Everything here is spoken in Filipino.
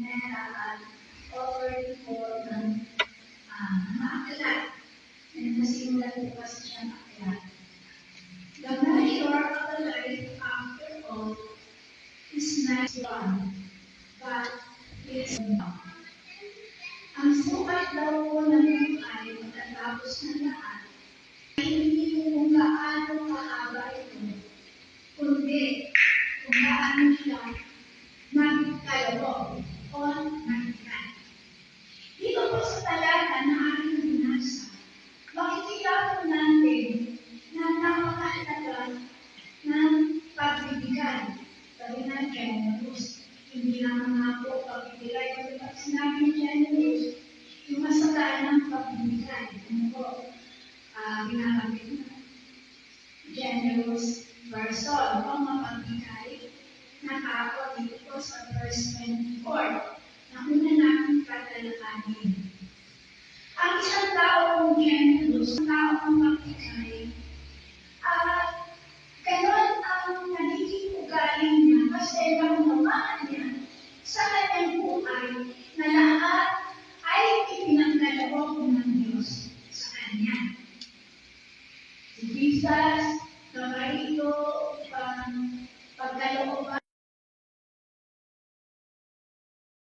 at offered for maakyat. And nasimulan ko kasi siya maakyat. The measure of the life, after all, is not one, but is not. Ang sukat daw po ng buhay pagkatapos ng lahat ay hindi kung gaano kahaba ito, kundi kung gaano siya nagkaloob o nagkan. Dito po sa talata na aking binasa, makikita po natin na napakahalaga ng pagbibigay. Sabi na generous, hindi naman nga po pagbibigay. Kasi pag sinabi generous, yung masakay ng pagbibigay. Ano po? Binabanggit na generous person o mapagbigay na tao dito po sa verse 24 na una natin tatalakayin. Ang isang tao kong generous, ang tao kong magbigay, ganon ang nagiging ugali niya kasi naunawaan niya sa kanyang buhay na lahat ay ipinagkaloob ng Diyos sa kanya. Si Jesus, naman ito pagkalooban